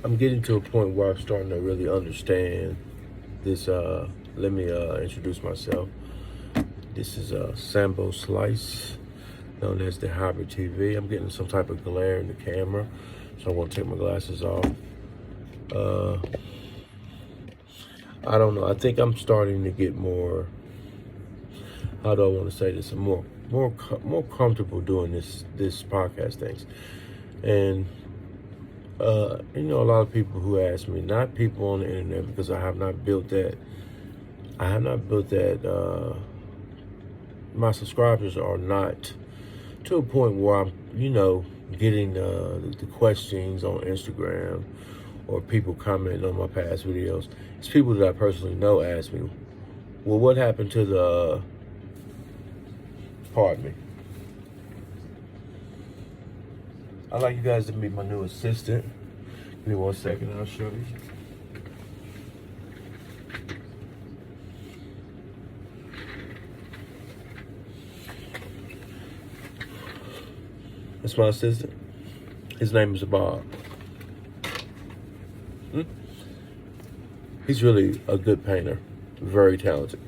I'm getting to a point where I'm starting to really understand this. Let me introduce myself. This is Sambo Slice, known as the hybrid TV. I'm getting some type of glare in the camera, so I'm gonna take my glasses off. Uh, I don't know. I think I'm starting to get more. How do I want to say this? More comfortable doing this podcast things, and a lot of people who ask me, not people on the internet, because I have not built that. I have not built that. My subscribers are not to a point where I'm, getting the questions on Instagram or people commenting on my past videos. It's people that I personally know ask me, well, what happened to the, pardon me. I'd like you guys to meet my new assistant. Give me 1 second and I'll show you. That's my assistant. His name is Bob. He's really a good painter, very talented.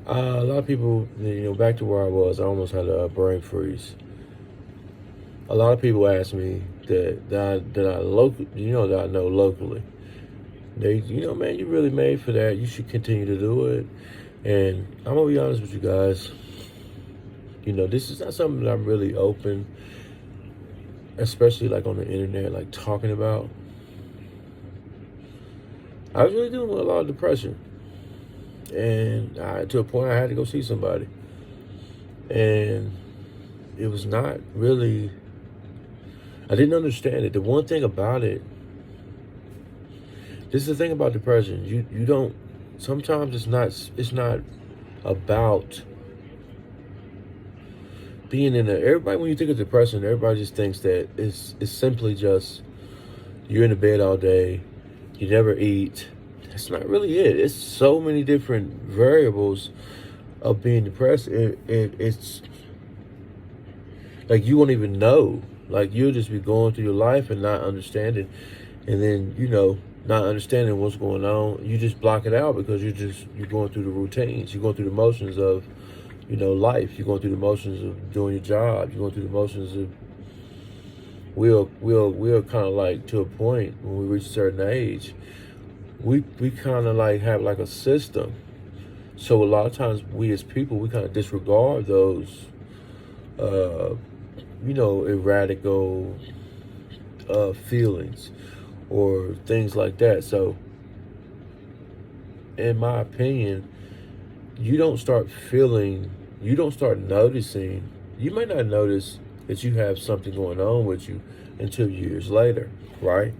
A lot of people, back to where I was, I almost had a brain freeze. A lot of people ask me that I know locally. They, man, you really made for that. You should continue to do it. And I'm gonna be honest with you guys. This is not something that I'm really open, especially like on the internet, like talking about. I was really dealing with a lot of depression. And to a point I had to go see somebody. And it was not really, I didn't understand it. The one thing about it, this is the thing about depression. You don't, sometimes it's not about being in there. Everybody, when you think of depression, everybody just thinks that it's simply just you're in the bed all day, you never eat. That's not really it. It's so many different variables of being depressed. It's like you won't even know. Like you'll just be going through your life and not understanding, and then not understanding what's going on. You just block it out because you're going through the routines. You're going through the motions of life. You're going through the motions of doing your job. You're going through the motions of we'll kind of like, to a point when we reach a certain age, we kind of like have like a system. So a lot of times we as people, we kind of disregard those erratic feelings or things like that. So in my opinion, you don't start noticing, you may not notice that you have something going on with you until years later, right?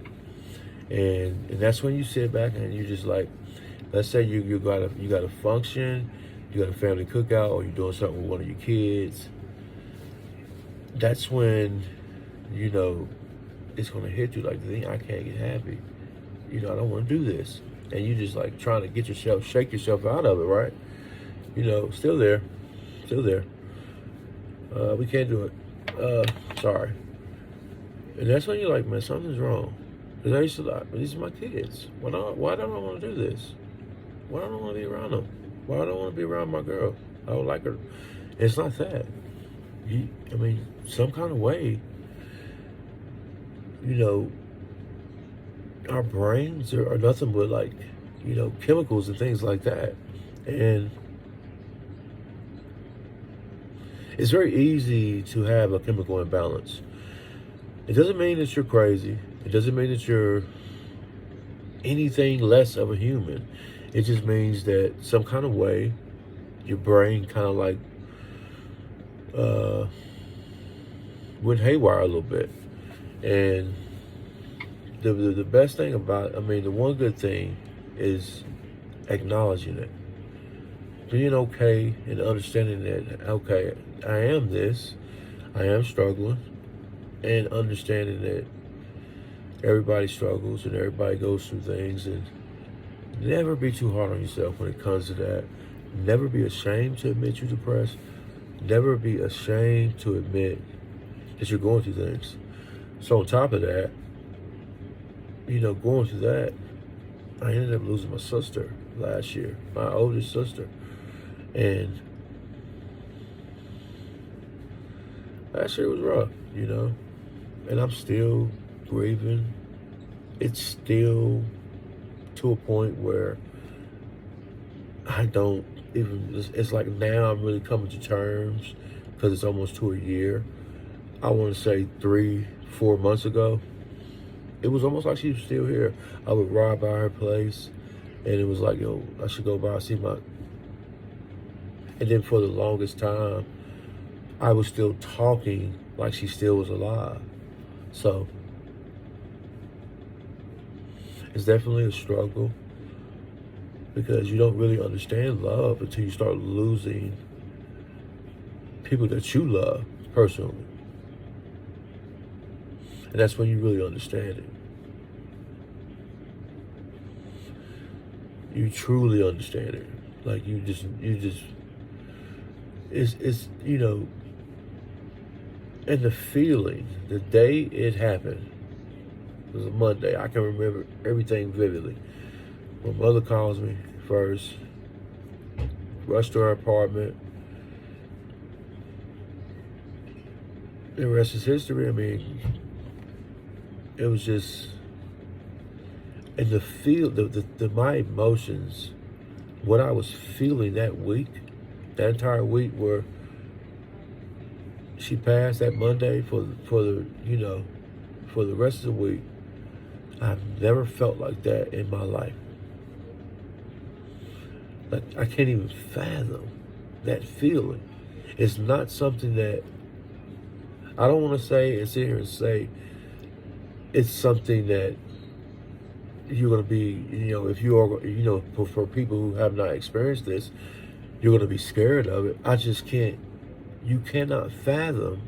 And that's when you sit back and you just like, let's say you got a function, you got a family cookout, or you're doing something with one of your kids. That's when it's gonna hit you like, I can't get happy. I don't want to do this, and you just like trying to shake yourself out of it, right? Still there. We can't do it. Sorry. And that's when you're like, man, something's wrong. Because I used to like, these are my kids. Why don't I want to do this? Why don't I want to be around them? Why don't I want to be around my girl? I don't like her. It's not that. Some kind of way, our brains are nothing but like, chemicals and things like that. And it's very easy to have a chemical imbalance. It doesn't mean that you're crazy. It doesn't mean that you're anything less of a human. It just means that some kind of way, your brain kind of like went haywire a little bit. And the best thing about, the one good thing is acknowledging it. Being okay and understanding that, okay, I am this, I am struggling, and understanding that everybody struggles and everybody goes through things, and never be too hard on yourself when it comes to that. Never be ashamed to admit you're depressed. Never be ashamed to admit that you're going through things. So on top of that, going through that, I ended up losing my sister last year, my oldest sister. And last year was rough, and I'm still grieving. It's still to a point where I don't even, it's like now I'm really coming to terms because it's almost to a year. I want to say 3-4 months ago, it was almost like she was still here. I would ride by her place and it was like, yo, I should go by and see my, and then for the longest time, I was still talking like she still was alive. So it's definitely a struggle because you don't really understand love until you start losing people that you love personally. And that's when you really understand it. You truly understand it. Like it's and the feeling, the day it happened, it was a Monday. I can remember everything vividly. My mother calls me first, rush to her apartment. The rest is history. I mean, it was just, and the feel, my emotions, what I was feeling that week, that entire week where she passed that Monday for the rest of the week, I've never felt like that in my life. Like, I can't even fathom that feeling. It's not something that, I don't want to say and sit here and say it's something that you're going to be, if you are, for people who have not experienced this, you're going to be scared of it. I just can't, you cannot fathom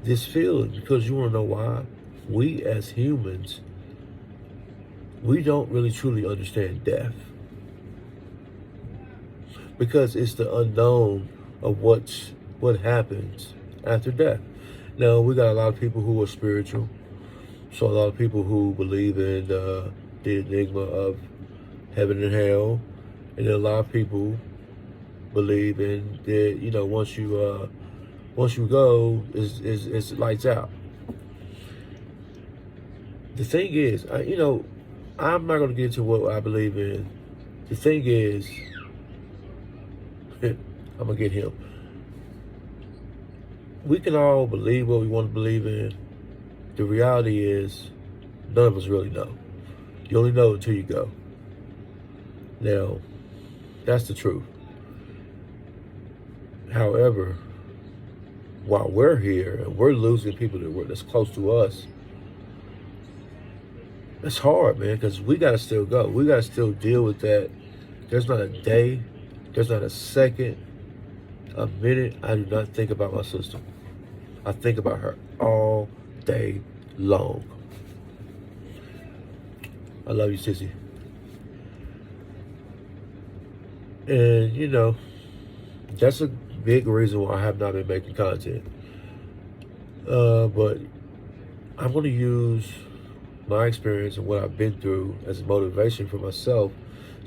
this feeling because you want to know why? We as humans, we don't really truly understand death because it's the unknown of what happens after death. Now, we got a lot of people who are spiritual. So a lot of people who believe in the enigma of heaven and hell, and then a lot of people believe in that once you go, it's lights out. The thing is, I'm not going to get into what I believe in. The thing is, I'm gonna get him. We can all believe what we want to believe in. The reality is, none of us really know. You only know until you go. Now, that's the truth. However, while we're here and we're losing people that's close to us, it's hard, man, because we got to still go. We got to still deal with that. There's not a day, there's not a second, a minute I do not think about my sister. I think about her all day long. I love you, sissy. And, that's a big reason why I have not been making content. But I'm going to use my experience and what I've been through as a motivation for myself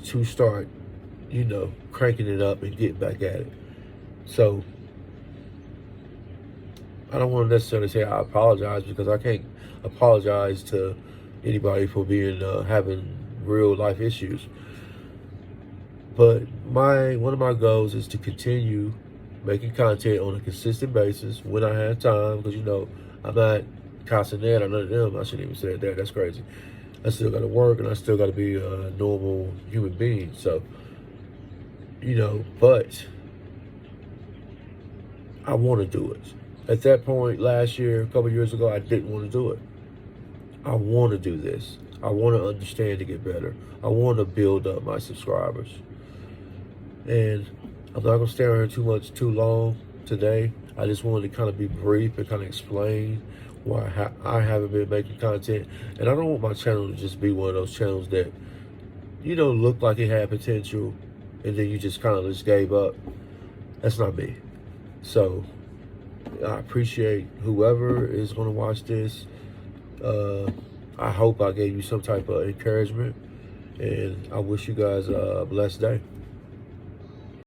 to start, cranking it up and getting back at it. So I don't want to necessarily say I apologize because I can't apologize to anybody for being having real life issues. But one of my goals is to continue making content on a consistent basis when I have time, because I'm not Castanet or none of them. I shouldn't even say that. That's crazy. I still got to work and I still got to be a normal human being. So, but I want to do it. At that point last year, a couple of years ago, I didn't want to do it. I want to do this. I want to understand to get better. I want to build up my subscribers. And I'm not going to stay around too long today. I just wanted to kind of be brief and kind of explain why I haven't been making content. And I don't want my channel to just be one of those channels that, looked like it had potential and then you just kind of just gave up. That's not me. So I appreciate whoever is going to watch this. I hope I gave you some type of encouragement, and I wish you guys a blessed day.